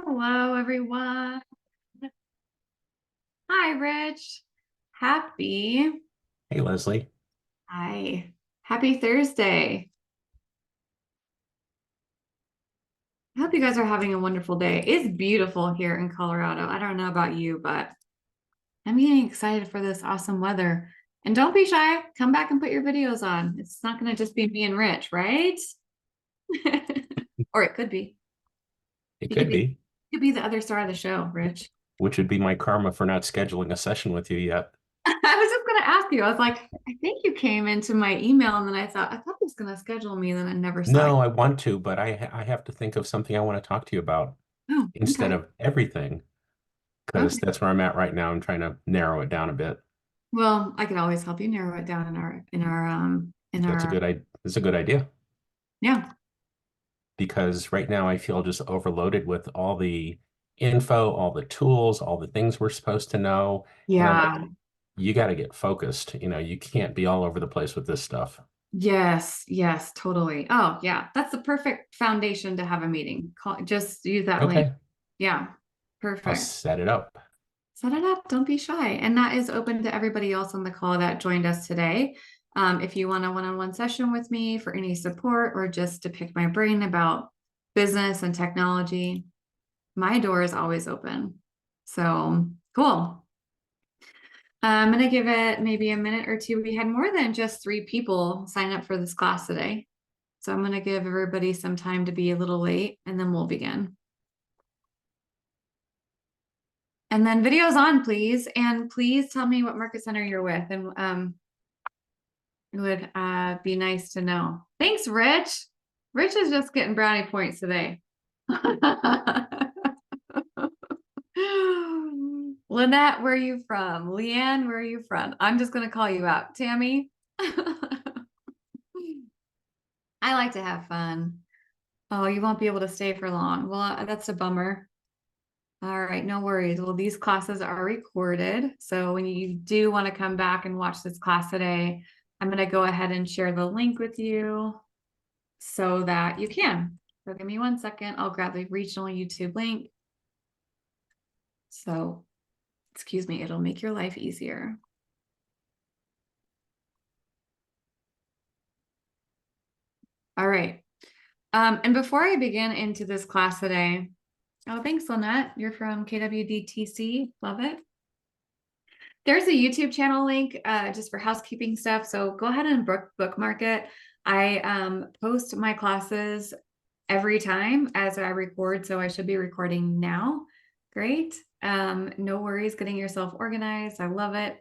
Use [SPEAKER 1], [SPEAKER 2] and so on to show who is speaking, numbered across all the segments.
[SPEAKER 1] Hello, everyone. Hi, Rich. Happy,
[SPEAKER 2] Hey, Leslie.
[SPEAKER 1] hi. Happy Thursday. I hope you guys are having a wonderful day. It's beautiful here in Colorado. I don't know about you, but I'm getting excited for this awesome weather. And don't be shy. Come back and put your videos on. It's not going to just be me and Rich, right? Or it could be.
[SPEAKER 2] It
[SPEAKER 1] You could
[SPEAKER 2] could
[SPEAKER 1] be,
[SPEAKER 2] be,
[SPEAKER 1] you could be the other star of the show, Rich.
[SPEAKER 2] which would be my karma for not scheduling a session with you yet.
[SPEAKER 1] I was just going to ask you. I was like, I think you came into my email, and then I thought he was going to schedule me, and then I never saw you.
[SPEAKER 2] No, I want to, but I have to think of something I want to talk to you about
[SPEAKER 1] Oh,
[SPEAKER 2] instead
[SPEAKER 1] okay.
[SPEAKER 2] of everything, because
[SPEAKER 1] Okay.
[SPEAKER 2] that's where I'm at right now. I'm trying to narrow it down a bit.
[SPEAKER 1] Well, I could always help you narrow it down in our
[SPEAKER 2] That's a good idea
[SPEAKER 1] yeah.
[SPEAKER 2] because right now I feel just overloaded with all the info, all the tools, all the things we're supposed to know. And I'm
[SPEAKER 1] Yeah.
[SPEAKER 2] like, you got to get focused. You can't be all over the place with this stuff.
[SPEAKER 1] Yes, yes, totally. Oh, yeah. That's the perfect foundation to have a meeting. Just use that link.
[SPEAKER 2] Okay,
[SPEAKER 1] Yeah.
[SPEAKER 2] I'll
[SPEAKER 1] Perfect.
[SPEAKER 2] set it up.
[SPEAKER 1] Set it up. Don't be shy. And that is open to everybody else on the call that joined us today. If you want a one-on-one session with me for any support or just to pick my brain about business and technology, my door is always open. So cool. I'm going to give it maybe a minute or two. We had more than just 3 people sign up for this class today. So I'm going to give everybody some time to be a little late and then we'll begin. And then videos on, please. And please tell me what market center you're with. And it would be nice to know. Thanks, Rich. Rich is just getting brownie points today. Lynette, where are you from? Leanne, where are you from? I'm just going to call you out. Tammy. I like to have fun. Oh, you won't be able to stay for long. Well, that's a bummer. All right, no worries. Well, these classes are recorded. So when you do want to come back and watch this class today, I'm going to go ahead and share the link with you so that you can. So give me 1 second. I'll grab the regional YouTube link. So, excuse me, it'll make your life easier. All right. And before I begin into this class today, oh, thanks, Lynette. You're from KWDTC. Love it. There's a YouTube channel link just for housekeeping stuff. So go ahead and bookmark it. I post my classes every time as I record. So I should be recording now. Great. No worries getting yourself organized. I love it.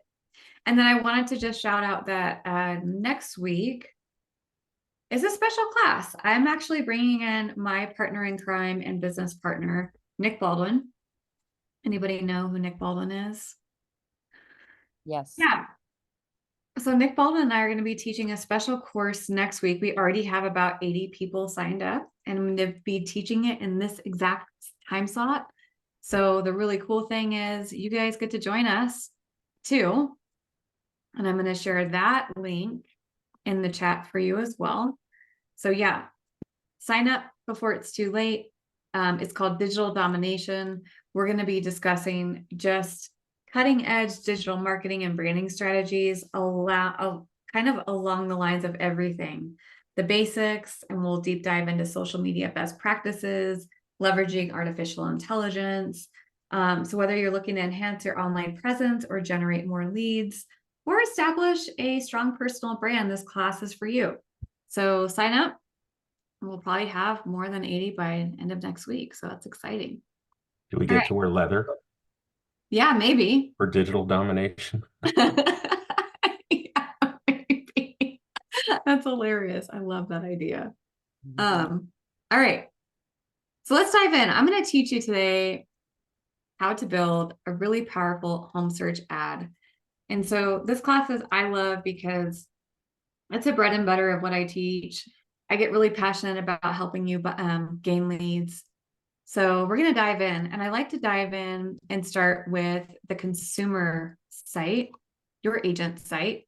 [SPEAKER 1] And then I wanted to just shout out that next week is a special class. I'm actually bringing in my partner in crime and business partner, Nick Baldwin. Anybody know who Nick Baldwin is?
[SPEAKER 3] Yes.
[SPEAKER 1] Yeah. So Nick Baldwin and I are going to be teaching a special course next week. We already have about 80 people signed up, and I'm going to be teaching it in this exact time slot. So the really cool thing is you guys get to join us too. And I'm going to share that link in the chat for you as well. So yeah, sign up before it's too late. It's called Digital Domination. We're going to be discussing just cutting edge digital marketing and branding strategies, kind of along the lines of everything, the basics, and we'll deep dive into social media best practices, leveraging artificial intelligence. So whether you're looking to enhance your online presence or generate more leads or establish a strong personal brand, this class is for you. So sign up. We'll probably have more than 80 by end of next week. So that's exciting.
[SPEAKER 2] Do we
[SPEAKER 1] All
[SPEAKER 2] get
[SPEAKER 1] right.
[SPEAKER 2] to wear leather
[SPEAKER 1] Yeah, maybe.
[SPEAKER 2] for digital domination?
[SPEAKER 1] Yeah, maybe. That's hilarious. I love that idea. All right. So let's dive in. I'm going to teach you today how to build a really powerful home search ad. And so this class is I love because it's a bread and butter of what I teach. I get really passionate about helping you gain leads. So we're going to dive in, and I like to dive in and start with the consumer site, your agent site.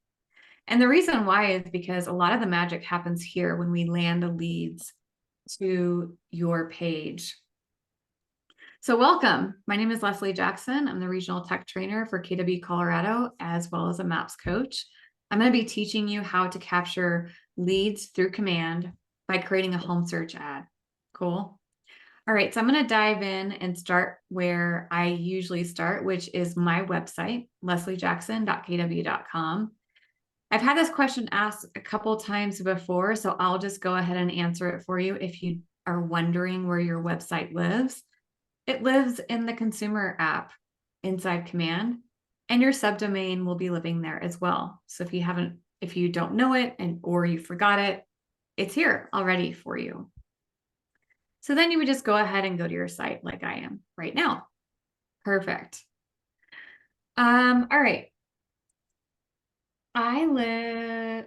[SPEAKER 1] And the reason why is because a lot of the magic happens here when we land the leads to your page. So welcome. My name is Leslie Jackson. I'm the regional tech trainer for KW Colorado, as well as a MAPS coach. I'm going to be teaching you how to capture leads through command by creating a home search ad. Cool. All right, so I'm going to dive in and start where I usually start, which is my website, lesliejackson.kw.com. I've had this question asked a couple times before, so I'll just go ahead and answer it for you if you are wondering where your website lives. It lives in the consumer app inside command, and your subdomain will be living there as well. So if you don't know it or you forgot it, it's here already for you. So then you would just go ahead and go to your site like I am right now. Perfect. All right. I live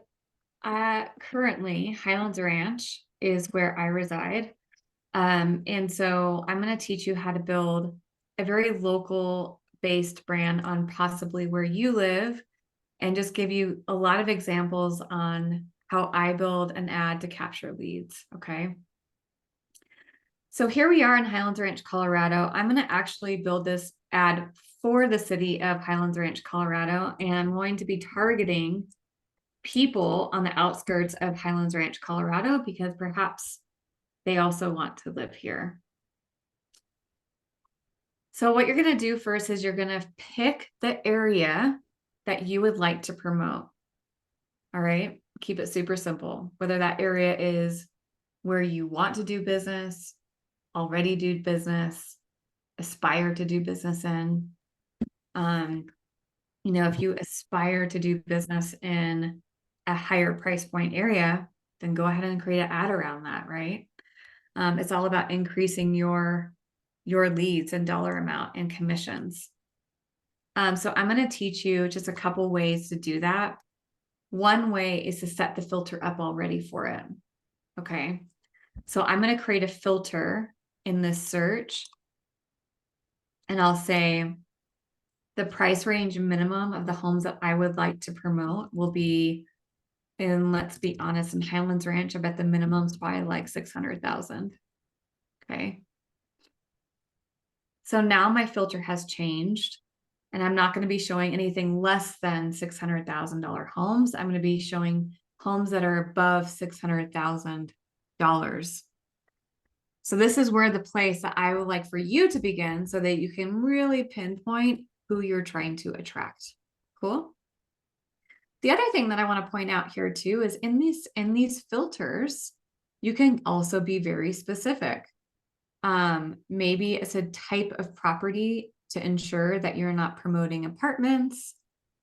[SPEAKER 1] currently Highlands Ranch is where I reside. And so I'm going to teach you how to build a very local based brand on possibly where you live, and just give you a lot of examples on how I build an ad to capture leads. Okay. So here we are in Highlands Ranch, Colorado. I'm going to actually build this ad for the city of Highlands Ranch, Colorado, and I'm going to be targeting people on the outskirts of Highlands Ranch, Colorado, because perhaps they also want to live here. So what you're going to do first is you're going to pick the area that you would like to promote. All right. Keep it super simple. Whether that area is where you want to do business, already do business, aspire to do business in. If you aspire to do business in a higher price point area, then go ahead and create an ad around that, right? It's all about increasing your leads and dollar amount and commissions. So I'm going to teach you just a couple ways to do that. One way is to set the filter up already for it. Okay. So I'm going to create a filter in this search, and I'll say the price range minimum of the homes that I would like to promote will be, and let's be honest, in Highlands Ranch, I bet the minimum's probably like 600,000. Okay. So now my filter has changed, and I'm not going to be showing anything less than $600,000 homes. I'm going to be showing homes that are above $600,000. So this is where the place that I would like for you to begin, so that you can really pinpoint who you're trying to attract. Cool. The other thing that I want to point out here too is in these filters, you can also be very specific. Maybe it's a type of property to ensure that you're not promoting apartments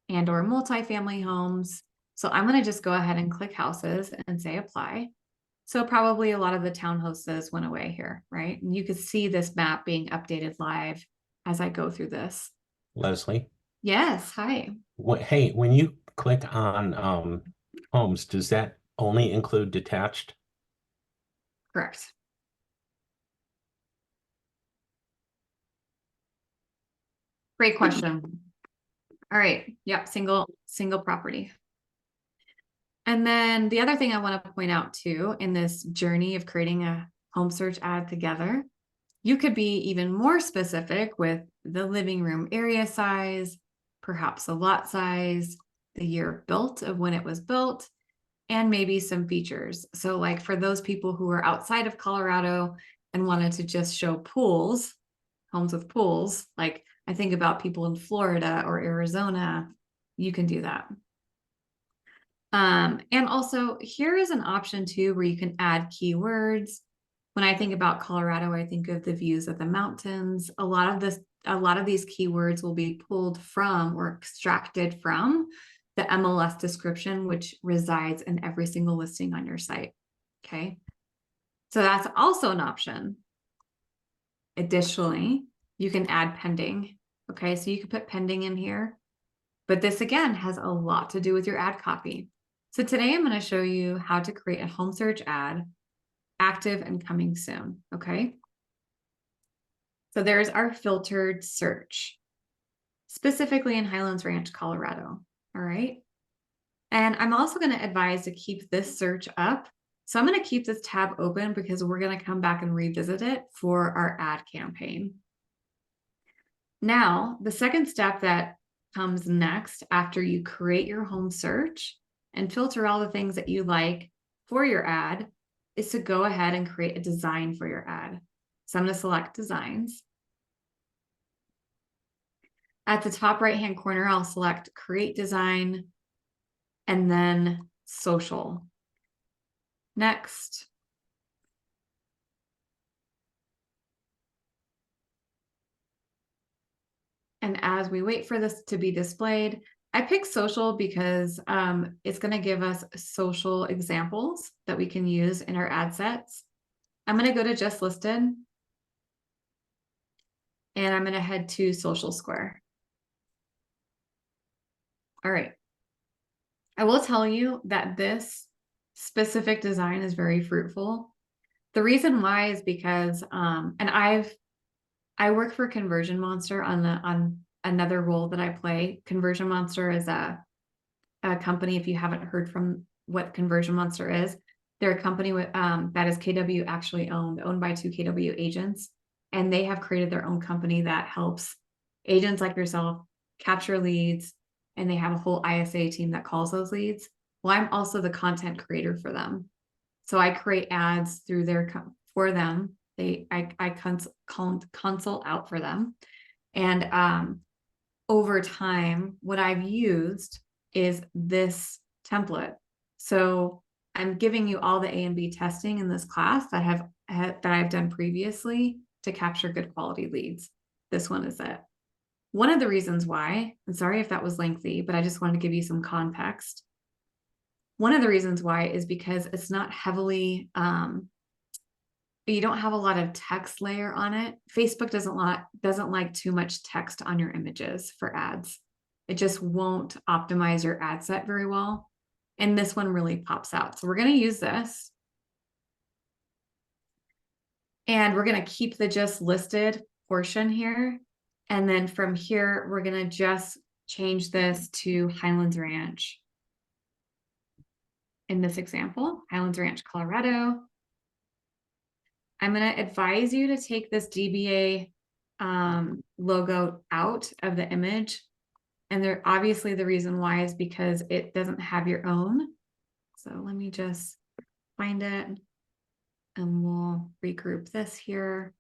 [SPEAKER 1] and or multifamily homes. So I'm going to just go ahead and click houses and say apply. So probably a lot of the townhouses went away here, right? And you could see this map being updated live as I go through this.
[SPEAKER 2] Leslie?
[SPEAKER 1] Yes, hi.
[SPEAKER 2] Hey, when you click on homes, does that only include detached?
[SPEAKER 1] Correct. Great question. All right. Yep. Single property. And then the other thing I want to point out too, in this journey of creating a home search ad together, you could be even more specific with the living room area size, perhaps the lot size, the year built of when it was built, and maybe some features. So like for those people who are outside of Colorado and wanted to just show pools, homes with pools, like I think about people in Florida or Arizona, you can do that. And also here is an option too, where you can add keywords. When I think about Colorado, I think of the views of the mountains. A lot of these keywords will be pulled from or extracted from the MLS description, which resides in every single listing on your site. Okay. So that's also an option. Additionally, you can add pending. Okay. So you can put pending in here, but this again has a lot to do with your ad copy. So today I'm going to show you how to create a home search ad, active and coming soon. Okay. So there's our filtered search, specifically in Highlands Ranch, Colorado. All right. And I'm also going to advise to keep this search up. So I'm going to keep this tab open because we're going to come back and revisit it for our ad campaign. Now, the second step that comes next after you create your home search and filter all the things that you like for your ad is to go ahead and create a design for your ad. So I'm going to select designs. At the top right-hand corner, I'll select create design and then social. Next. And as we wait for this to be displayed, I picked social because it's going to give us social examples that we can use in our ad sets. I'm going to go to just listed. And I'm going to head to Social Square. All right. I will tell you that this specific design is very fruitful. The reason why is because, and I work for Conversion Monster on another role that I play. Conversion Monster is a company. If you haven't heard from what Conversion Monster is, they're a company with that is KW actually owned by 2 KW agents, and they have created their own company that helps agents like yourself capture leads, and they have a whole ISA team that calls those leads. Well, I'm also the content creator for them, so I create ads through for them. I consult out for them, and over time, what I've used is this template. So I'm giving you all the A and B testing in this class that I've done previously to capture good quality leads. This one is it. One of the reasons why, and sorry if that was lengthy, but I just wanted to give you some context. One of the reasons why is because it's not heavily, you don't have a lot of text layer on it. Facebook doesn't like too much text on your images for ads. It just won't optimize your ad set very well. And this one really pops out. So we're going to use this. And we're going to keep the just listed portion here. And then from here, we're going to just change this to Highlands Ranch. In this example, Highlands Ranch, Colorado. I'm going to advise you to take this DBA logo out of the image. And obviously the reason why is because it doesn't have your own. So let me just find it and we'll regroup this here.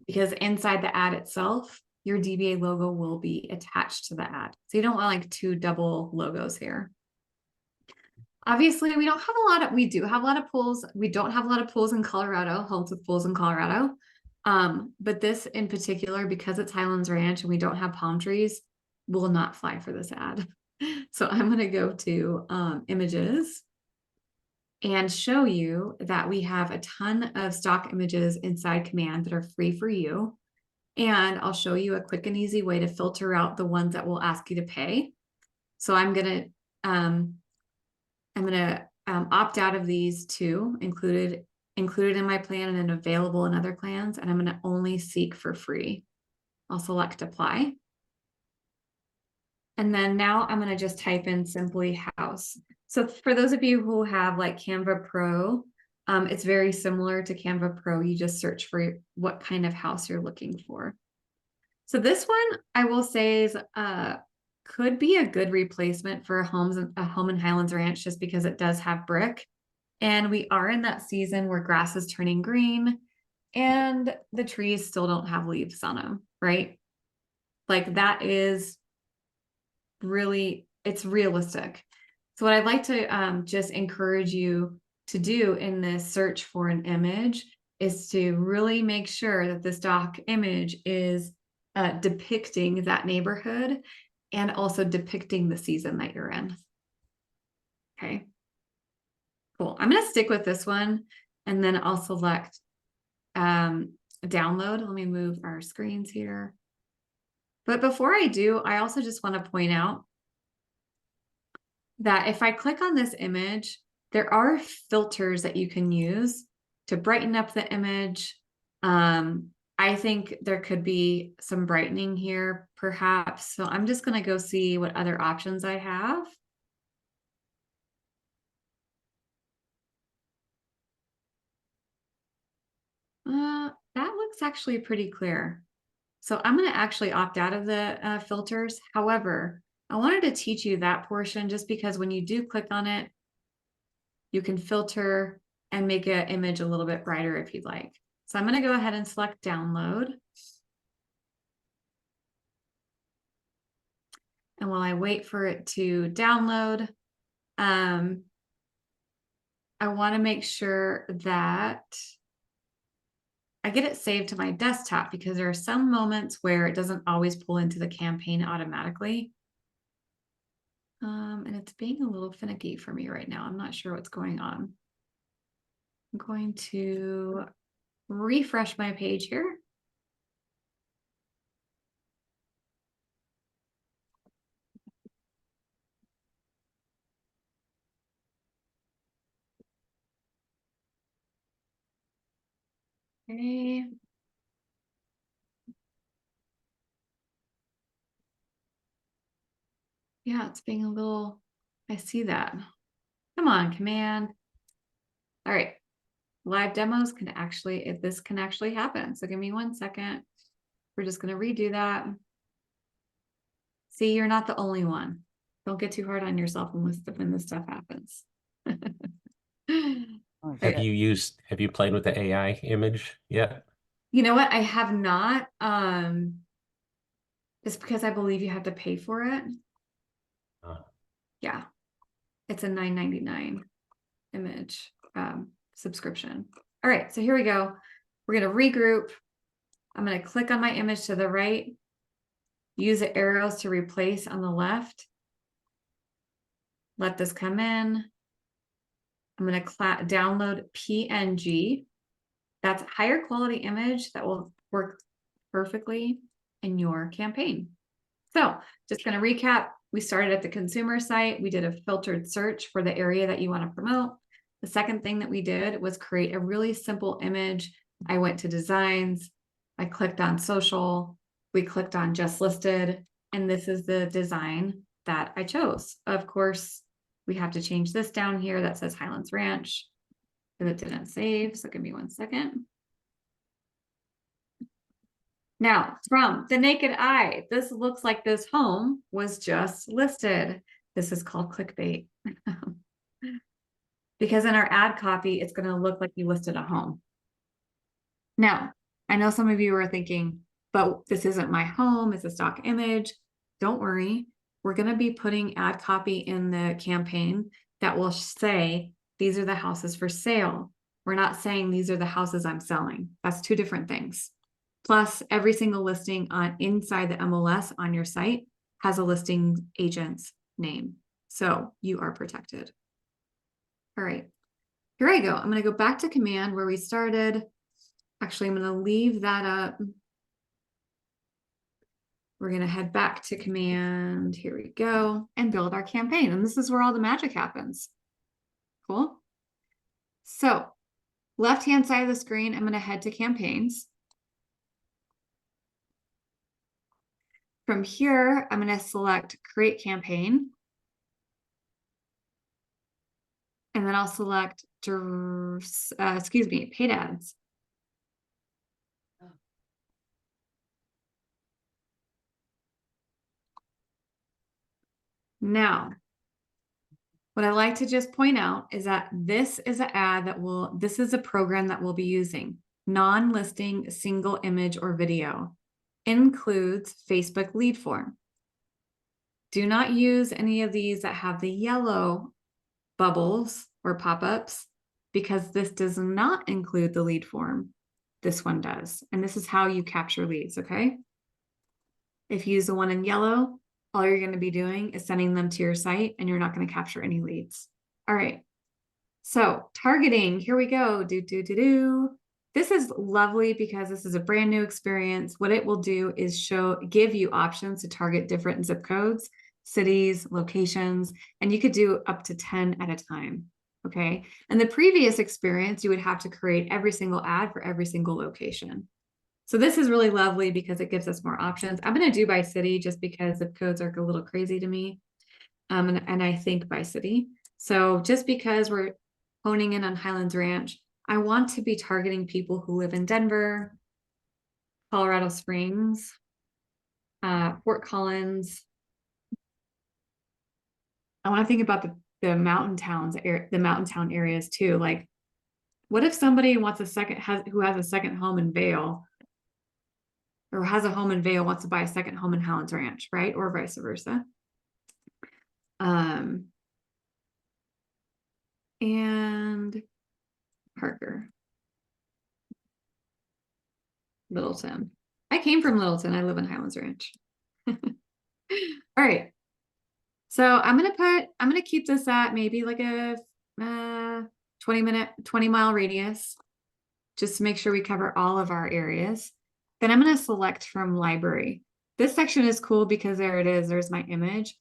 [SPEAKER 1] Because inside the ad itself, your DBA logo will be attached to the ad. So you don't want like 2 double logos here. Obviously, we do have a lot of pools. We don't have a lot of pools in Colorado, homes with pools in Colorado. But this in particular, because it's Highlands Ranch and we don't have palm trees, will not fly for this ad. So I'm going to go to images and show you that we have a ton of stock images inside Command that are free for you. And I'll show you a quick and easy way to filter out the ones that will ask you to pay. So I'm going to opt out of these 2 included in my plan and then available in other plans. And I'm going to only seek for free. I'll select apply. And then now I'm going to just type in simply house. So for those of you who have like Canva Pro, it's very similar to Canva Pro. You just search for what kind of house you're looking for. So this one I will say is could be a good replacement for a home in Highlands Ranch, just because it does have brick. And we are in that season where grass is turning green and the trees still don't have leaves on them, right? Like that is really, it's realistic. So what I'd like to just encourage you to do in this search for an image is to really make sure that the stock image is depicting that neighborhood and also depicting the season that you're in. Okay, cool. I'm going to stick with this one and then I'll select download. Let me move our screens here. But before I do, I also just want to point out that if I click on this image, there are filters that you can use to brighten up the image. I think there could be some brightening here, perhaps. So I'm just going to go see what other options I have. looks actually pretty clear. So I'm going to actually opt out of the filters. However, I wanted to teach you that portion just because when you do click on it, you can filter and make an image a little bit brighter if you'd like. So I'm going to go ahead and select download. And while I wait for it to download, I want to make sure that I get it saved to my desktop because there are some moments where it doesn't always pull into the campaign automatically. And it's being a little finicky for me right now. I'm not sure what's going on. I'm going to refresh my page here. Okay. Yeah, it's being a little, I see that. Come on, command. All right. Live demos can actually, if this can actually happen. So give me 1 second. We're just going to redo that. See, you're not the only one. Don't get too hard on yourself when this stuff happens.
[SPEAKER 3] Oh,
[SPEAKER 2] Have
[SPEAKER 3] shit.
[SPEAKER 2] you played with the AI image yet?
[SPEAKER 1] You know what? I have not. Just because I believe you have to pay for it. Yeah. It's a $9.99 image subscription. All right, so here we go. We're going to regroup. I'm going to click on my image to the right, use the arrows to replace on the left. Let this come in. I'm going to download PNG. That's a higher quality image that will work perfectly in your campaign. So just going to recap. We started at the consumer site. We did a filtered search for the area that you want to promote. The second thing that we did was create a really simple image. I went to designs. I clicked on social. We clicked on just listed. And this is the design that I chose. Of course, we have to change this down here that says Highlands Ranch because it didn't save. So give me 1 second. Now, from the naked eye, this looks like this home was just listed. This is called clickbait. Because in our ad copy, it's going to look like you listed a home. Now, I know some of you are thinking, but this isn't my home, it's a stock image. Don't worry. We're going to be putting ad copy in the campaign that will say, these are the houses for sale. We're not saying these are the houses I'm selling. That's two different things. Plus, every single listing on inside the MLS on your site has a listing agent's name. So you are protected. All right, here I go. I'm going to go back to command where we started. Actually, I'm going to leave that up. We're going to head back to command. Here we go, and build our campaign. And this is where all the magic happens. Cool. So left-hand side of the screen, I'm going to head to campaigns. From here, I'm going to select create campaign. And then I'll select, paid ads. Now, what I like to just point out is that this is an ad this is a program that we'll be using. Non-listing single image or video. Includes Facebook lead form. Do not use any of these that have the yellow bubbles or pop-ups because this does not include the lead form. This one does. And this is how you capture leads, okay? If you use the one in yellow, all you're going to be doing is sending them to your site and you're not going to capture any leads. All right. So targeting, here we go. This is lovely because this is a brand new experience. What it will do is give you options to target different zip codes, cities, locations, and you could do up to 10 at a time. Okay. And the previous experience, you would have to create every single ad for every single location. So this is really lovely because it gives us more options. I'm going to do by city just because zip codes are a little crazy to me. And I think by city. So just because we're honing in on Highlands Ranch, I want to be targeting people who live in Denver, Colorado Springs, Fort Collins. I want to think about the mountain towns, the mountain town areas too. Like, what if somebody wants who has a second home in Vail, or has a home in Vail, wants to buy a second home in Highlands Ranch, right? Or vice versa. And Parker. Littleton. I came from Littleton. I live in Highlands Ranch. All right. So I'm gonna keep this at maybe like a 20 mile radius, just to make sure we cover all of our areas. Then I'm gonna select from library. This section is cool because there it is, there's my image.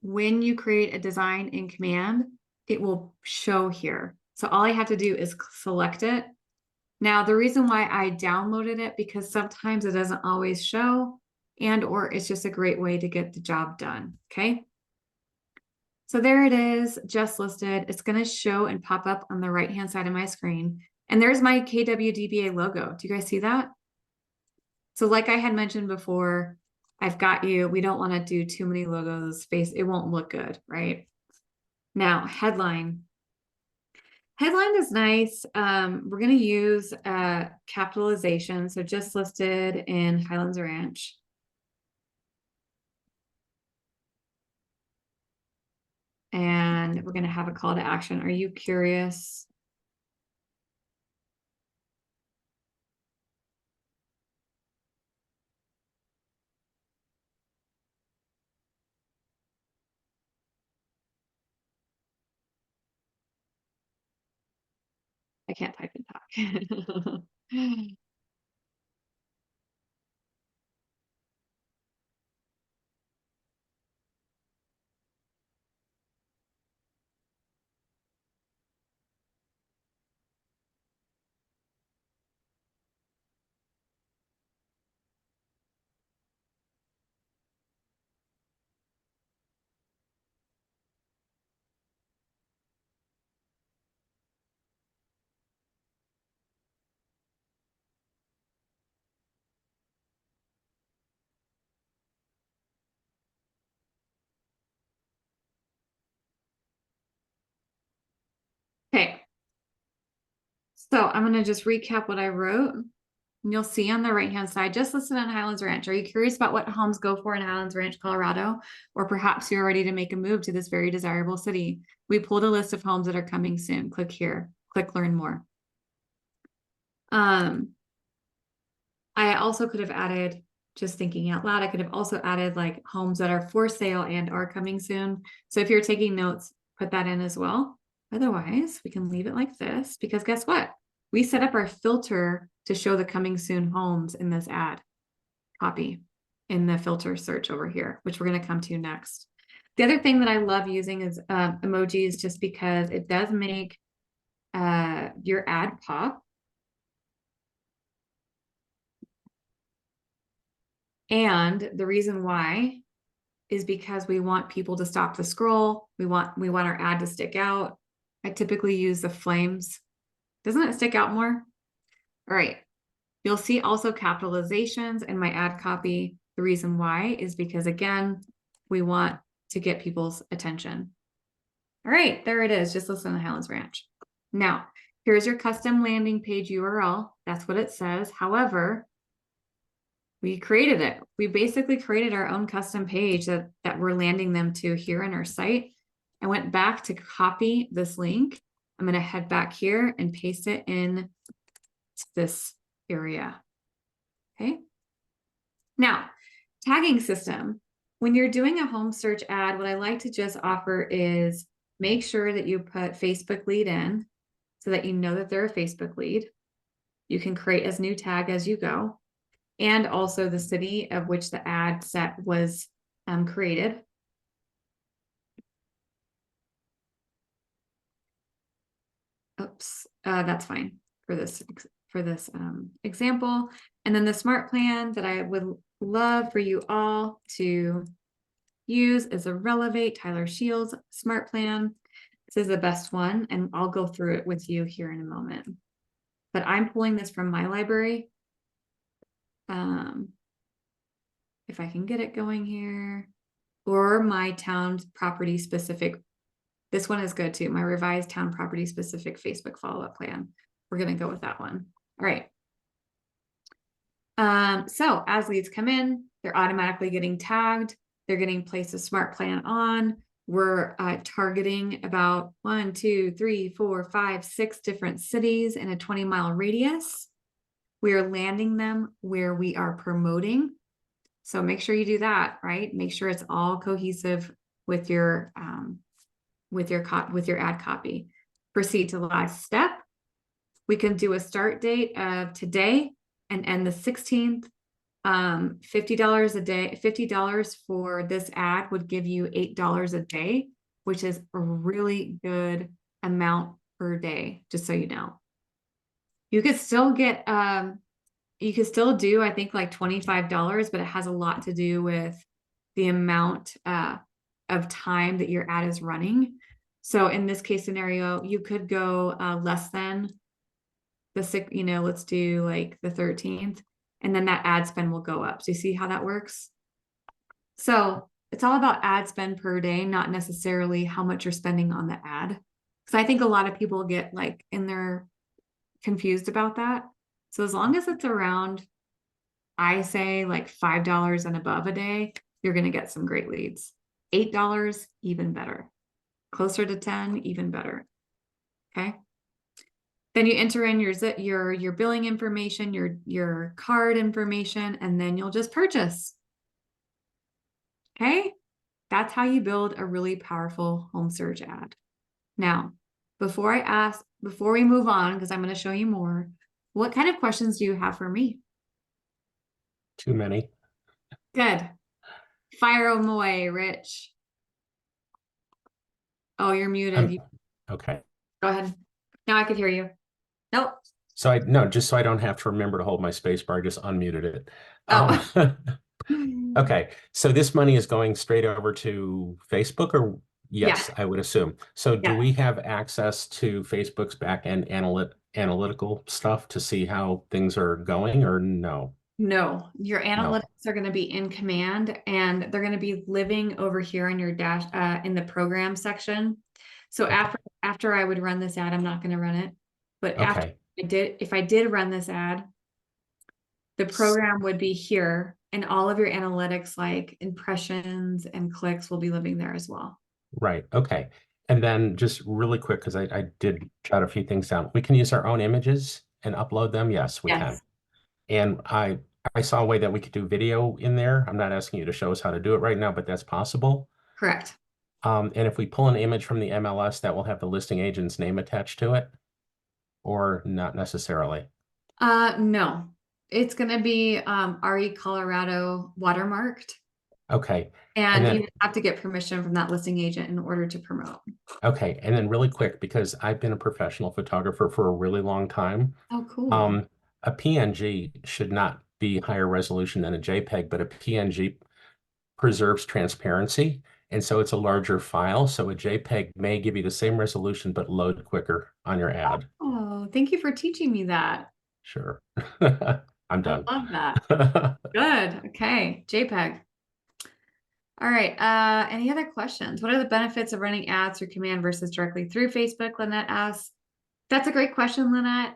[SPEAKER 1] When you create a design in Command, it will show here. So all I have to do is select it. Now, the reason why I downloaded it, because sometimes it doesn't always show, or it's just a great way to get the job done, okay? So there it is, just listed. It's gonna show and pop up on the right-hand side of my screen. And there's my KWDBA logo. Do you guys see that? So like I had mentioned before, I've got you. We don't wanna do too many logos, it won't look good, right? Now, headline. Headline is nice. We're going to use capitalization. So just listed in Highlands Ranch. And we're going to have a call to action. Are you curious? I can't type and talk. Okay. So I'm going to just recap what I wrote. And you'll see on the right-hand side, just listed on Highlands Ranch. Are you curious about what homes go for in Highlands Ranch, Colorado? Or perhaps you're ready to make a move to this very desirable city. We pulled a list of homes that are coming soon. Click here, click learn more. I also could have added, just thinking out loud, I could have also added like homes that are for sale and are coming soon. So if you're taking notes, put that in as well. Otherwise, we can leave it like this, because guess what? We set up our filter to show the coming soon homes in this ad copy in the filter search over here, which we're going to come to next. The other thing that I love using is emojis, just because it does make your ad pop. And the reason why is because we want people to stop the scroll. We want our ad to stick out. I typically use the flames. Doesn't it stick out more? All right. You'll see also capitalizations in my ad copy. The reason why is because, again, we want to get people's attention. All right, there it is. Just listen to Highlands Ranch. Now, here's your custom landing page URL. That's what it says. However, we created it. We basically created our own custom page that we're landing them to here in our site. I went back to copy this link. I'm going to head back here and paste it in this area. Okay. Now, tagging system. When you're doing a home search ad, what I like to just offer is make sure that you put Facebook lead in so that you know that they're a Facebook lead. You can create as new tag as you go. And also the city of which the ad set was created. Oops, that's fine for this example. And then the smart plan that I would love for you all to use is a Relevate Tyler Shields smart plan. This is the best one, and I'll go through it with you here in a moment. But I'm pulling this from my library. if I can get it going here, or my town property specific. This one is good too. My revised town property specific Facebook follow-up plan. We're going to go with that one. All right. So as leads come in, they're automatically getting tagged. They're getting placed a smart plan on. We're targeting about 1, 2, 3, 4, 5, 6 different cities in a 20-mile radius. We are landing them where we are promoting. So make sure you do that, right? Make sure it's all cohesive with your ad copy. Proceed to the last step. We can do a start date of today and end the 16th. $50 a day, $50 for this ad would give you $8 a day, which is a really good amount per day, just so you know. You could still get, you could still do, I think, like $25, but it has a lot to do with the amount of time that your ad is running. So in this case scenario, you could go less than the 6, let's do like the 13th, and then that ad spend will go up. So you see how that works? So it's all about ad spend per day, not necessarily how much you're spending on the ad. Because I think a lot of people get like confused about that. So as long as it's around, I say like $5 and above a day, you're going to get some great leads. $8, even better. Closer to 10, even better. Okay. Then you enter in your billing information, your card information, and then you'll just purchase. Okay. That's how you build a really powerful home search ad. Now, before we move on, because I'm going to show you more, what kind of questions do you have for me?
[SPEAKER 2] Too many.
[SPEAKER 1] Good. Fire them away, Rich. Oh, you're muted.
[SPEAKER 2] Okay.
[SPEAKER 1] Go ahead. Now I could hear you. Nope.
[SPEAKER 2] So just so I don't have to remember to hold my space bar, I just unmuted it.
[SPEAKER 1] Oh.
[SPEAKER 2] Okay. So this money is going straight over to Facebook, or yes, I would assume. So do we have access to Facebook's back-end analytical stuff to see how things are going, or no?
[SPEAKER 1] No, your analytics are going to be in Command, and they're going to be living over here in your dash in the program section. So after I would run this ad, I'm not going to run it, but after if I did run this ad, the program would be here, and all of your analytics like impressions and clicks will be living there as well.
[SPEAKER 2] Right. Okay. And then just really quick, because I did jot a few things down. We can use our own images and upload them. Yes, we can. And I saw a way that we could do video in there. I'm not asking you to show us how to do it right now, but that's possible.
[SPEAKER 1] Correct.
[SPEAKER 2] And if we pull an image from the MLS, that will have the listing agent's name attached to it, or not necessarily?
[SPEAKER 1] No, it's going to be RE Colorado watermarked.
[SPEAKER 2] Okay.
[SPEAKER 1] And then, you have to get permission from that listing agent in order to promote.
[SPEAKER 2] Okay. And then really quick, because I've been a professional photographer for a really long time.
[SPEAKER 1] Oh, cool.
[SPEAKER 2] A PNG should not be higher resolution than a JPEG, but a PNG preserves transparency. And so it's a larger file. So a JPEG may give you the same resolution, but load quicker on your ad.
[SPEAKER 1] Oh, thank you for teaching me that.
[SPEAKER 2] Sure. I'm done.
[SPEAKER 1] I love that. Good. Okay. JPEG. All right. Any other questions? What are the benefits of running ads through Command versus directly through Facebook? Lynette asks. That's a great question, Lynette.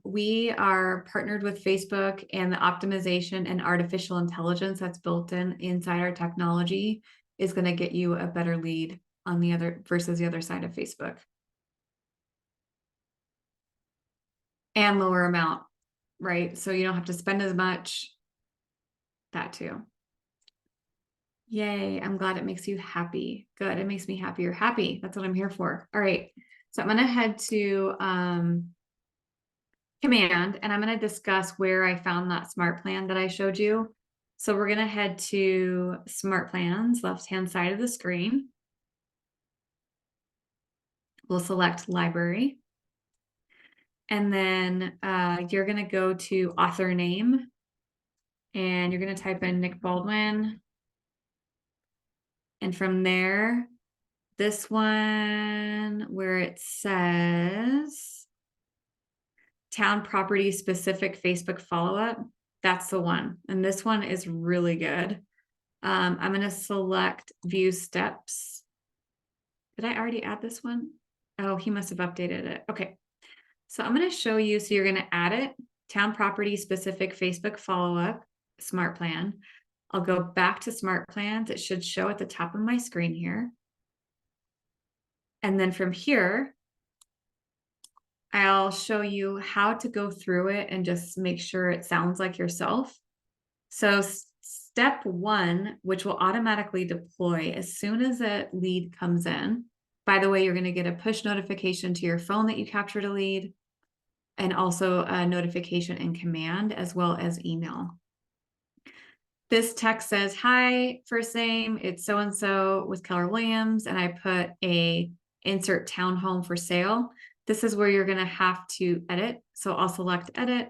[SPEAKER 1] We are partnered with Facebook, and the optimization and artificial intelligence that's built inside our technology is going to get you a better lead on the other versus the other side of Facebook. And lower amount, right? So you don't have to spend as much. That too. Yay. I'm glad it makes you happy. Good. It makes me happy. You're happy. That's what I'm here for. All right. So I'm going to head to Command, and I'm going to discuss where I found that smart plan that I showed you. So we're going to head to Smart Plans, left-hand side of the screen. We'll select Library. And then you're going to go to Author Name, and you're going to type in Nick Baldwin. And from there, this one where it says town property specific Facebook follow-up, that's the one. And this one is really good. I'm going to select view steps. Did I already add this one? Oh, he must have updated it. Okay. So I'm going to show you. So you're going to add it, town property specific Facebook follow-up, smart plan. I'll go back to smart plans. It should show at the top of my screen here. And then from here, I'll show you how to go through it and just make sure it sounds like yourself. So step 1, which will automatically deploy as soon as a lead comes in. By the way, you're going to get a push notification to your phone that you captured a lead, and also a notification in command as well as email. This text says, hi, first name, it's so-and-so with Keller Williams, and I put a insert townhome for sale. This is where you're going to have to edit. So I'll select edit.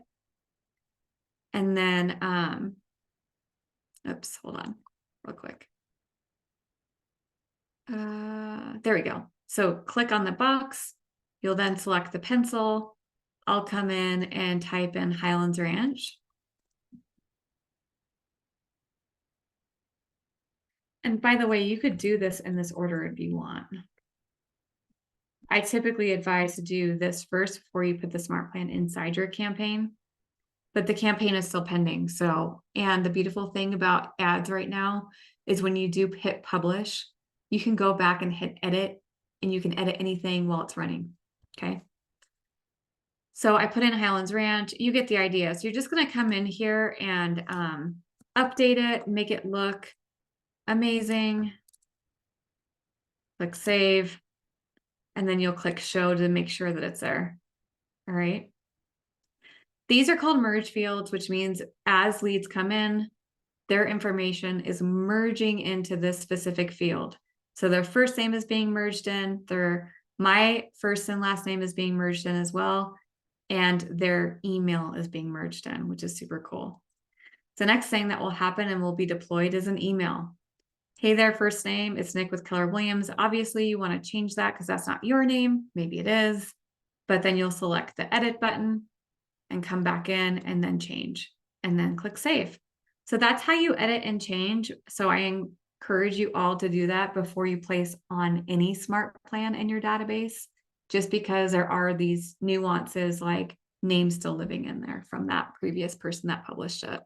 [SPEAKER 1] And then, oops, hold on real quick. There we go. So click on the box. You'll then select the pencil. I'll come in and type in Highlands Ranch. And by the way, you could do this in this order if you want. I typically advise to do this first before you put the smart plan inside your campaign, but the campaign is still pending. So, and the beautiful thing about ads right now is when you do hit publish, you can go back and hit edit, and you can edit anything while it's running. Okay. So I put in Highlands Ranch, you get the idea. So you're just going to come in here and update it, make it look amazing. Click save. And then you'll click show to make sure that it's there. All right. These are called merge fields, which means as leads come in, their information is merging into this specific field. So their first name is being merged in, my first and last name is being merged in as well, and their email is being merged in, which is super cool. The next thing that will happen and will be deployed is an email. Hey there, first name, it's Nick with Keller Williams. Obviously, you want to change that because that's not your name. Maybe it is, but then you'll select the edit button and come back in and then change and then click save. So that's how you edit and change. So I encourage you all to do that before you place on any smart plan in your database, just because there are these nuances like name still living in there from that previous person that published it.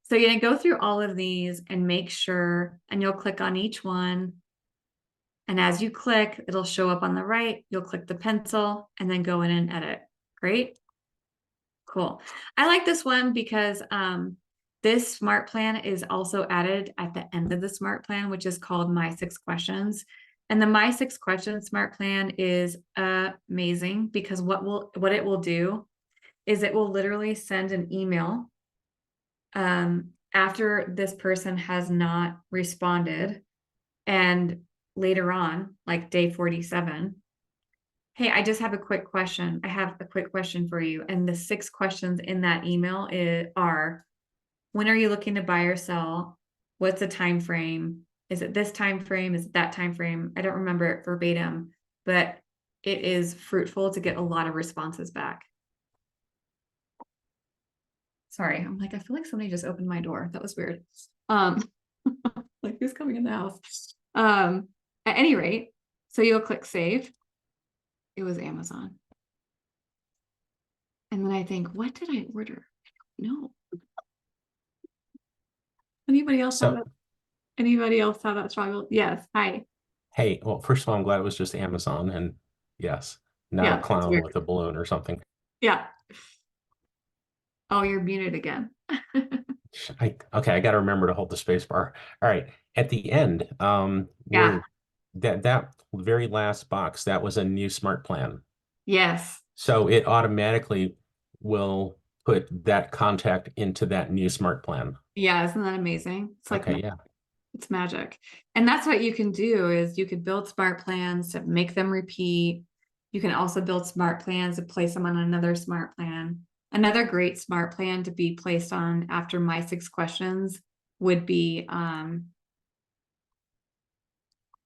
[SPEAKER 1] So you're going to go through all of these and make sure, and you'll click on each one. And as you click, it'll show up on the right. You'll click the pencil and then go in and edit. Great. Cool. I like this one because this smart plan is also added at the end of the smart plan, which is called My 6 Questions. And the My 6 Questions smart plan is amazing because what it will do is it will literally send an email after this person has not responded, and later on, like day 47, hey, I just have a quick question. I have a quick question for you. And the 6 questions in that email are, when are you looking to buy or sell? What's the time frame? Is it this time frame? Is it that time frame? I don't remember it verbatim, but it is fruitful to get a lot of responses back. Sorry, I'm like, I feel like somebody just opened my door. That was weird. Like, who's coming in the house? At any rate, so you'll click save. It was Amazon. And then I think, what did I order? I don't know. Anybody else have that struggle? Yes. Hi.
[SPEAKER 2] Hey, well, first of all, I'm glad it was just Amazon, and yes, not
[SPEAKER 1] Yeah,
[SPEAKER 2] a
[SPEAKER 1] it's
[SPEAKER 2] clown
[SPEAKER 1] weird.
[SPEAKER 2] with a balloon or something.
[SPEAKER 1] Yeah. Oh, you're muted again.
[SPEAKER 2] Okay, I got to remember to hold the space bar. All right, at the end,
[SPEAKER 1] Yeah.
[SPEAKER 2] that very last box, that was a new smart plan.
[SPEAKER 1] Yes.
[SPEAKER 2] So it automatically will put that contact into that new smart plan.
[SPEAKER 1] Yeah. Isn't that amazing? It's like,
[SPEAKER 2] Okay, yeah.
[SPEAKER 1] it's magic. And that's what you can do is you could build smart plans to make them repeat. You can also build smart plans to place them on another smart plan. Another great smart plan to be placed on after My 6 Questions would be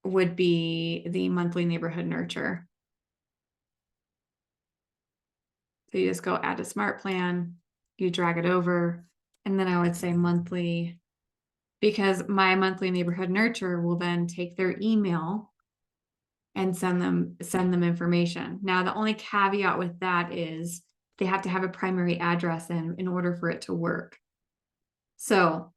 [SPEAKER 1] the monthly neighborhood nurture. So you just go add a smart plan, you drag it over, and then I would say monthly, because my monthly neighborhood nurture will then take their email and send them information. Now, the only caveat with that is they have to have a primary address in order for it to work. So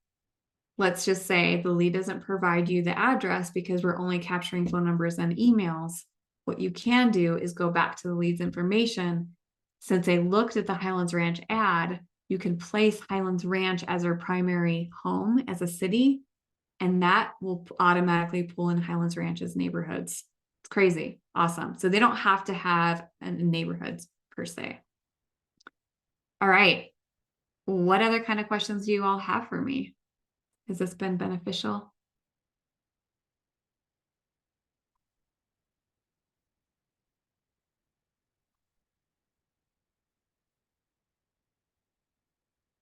[SPEAKER 1] let's just say the lead doesn't provide you the address because we're only capturing phone numbers and emails. What you can do is go back to the lead's information. Since they looked at the Highlands Ranch ad, you can place Highlands Ranch as their primary home as a city, and that will automatically pull in Highlands Ranch's neighborhoods. It's crazy. Awesome. So they don't have to have neighborhoods per se. All right. What other kind of questions do you all have for me? Has this been beneficial?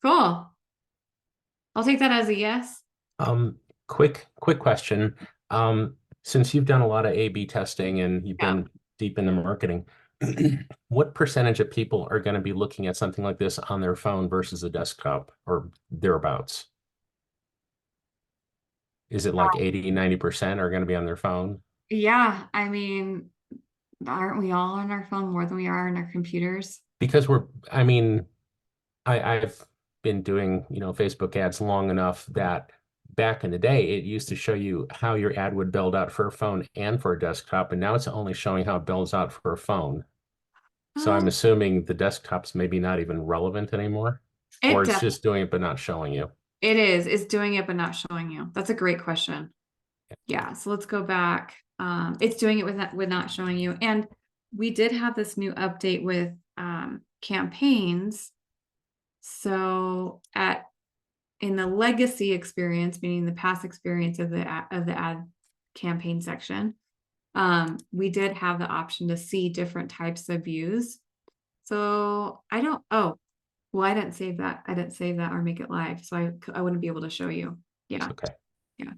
[SPEAKER 1] Cool. I'll take that as a yes.
[SPEAKER 2] Quick question. Since you've done a lot of A/B testing and you've been deep into marketing, what percentage of people are going to be looking at something like this on their phone versus a desktop or thereabouts? Is it like 80-90% are going to be on their phone?
[SPEAKER 1] Yeah, I mean, aren't we all on our phone more than we are on our computers?
[SPEAKER 2] Because I've been doing, Facebook ads long enough that back in the day, it used to show you how your ad would build out for a phone and for a desktop, and now it's only showing how it builds out for a phone. So I'm assuming the desktop's maybe not even relevant anymore, or it's just doing it but not showing you.
[SPEAKER 1] It is. It's doing it but not showing you. That's a great question. Yeah. So let's go back. It's doing it with not showing you. And we did have this new update with campaigns. So in the legacy experience, meaning the past experience of the ad campaign section, we did have the option to see different types of views. So I didn't save that. I didn't save that or make it live. So I wouldn't be able to show you. Yeah.
[SPEAKER 2] Okay.
[SPEAKER 1] Yeah.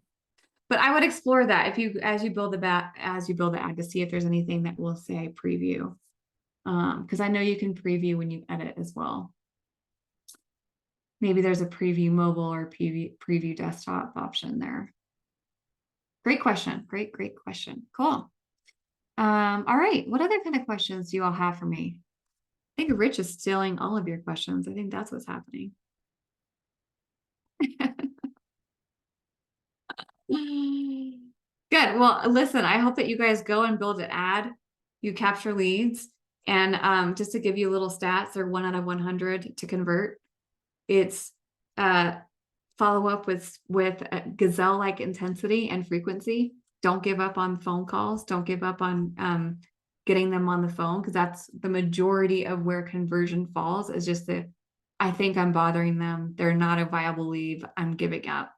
[SPEAKER 1] But I would explore that as you build the ad to see if there's anything that will say preview. Because I know you can preview when you edit as well. Maybe there's a preview mobile or preview desktop option there. Great question. Great question. Cool. All right. What other kind of questions do you all have for me? I think Rich is stealing all of your questions. I think that's what's happening. Good. Well, listen, I hope that you guys go and build an ad. You capture leads. And just to give you a little stats, they're 1 out of 100 to convert. It's follow up with gazelle-like intensity and frequency. Don't give up on phone calls. Don't give up on getting them on the phone, because that's the majority of where conversion falls, is just that I think I'm bothering them. They're not a viable lead. I'm giving up.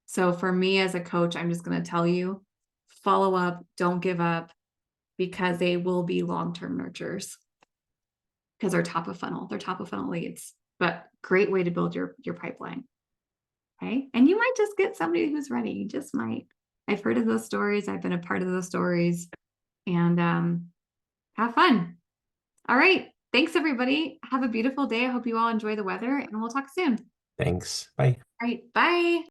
[SPEAKER 1] So for me as a coach, I'm just going to tell you, follow up, don't give up, because they will be long-term nurturers, because they're top of funnel leads, but great way to build your pipeline. Okay. And you might just get somebody who's ready. You just might. I've heard of those stories. I've been a part of those stories, and have fun. All right. Thanks, everybody. Have a beautiful day. I hope you all enjoy the weather, and we'll talk soon.
[SPEAKER 2] Thanks. Bye.
[SPEAKER 1] All right. Bye.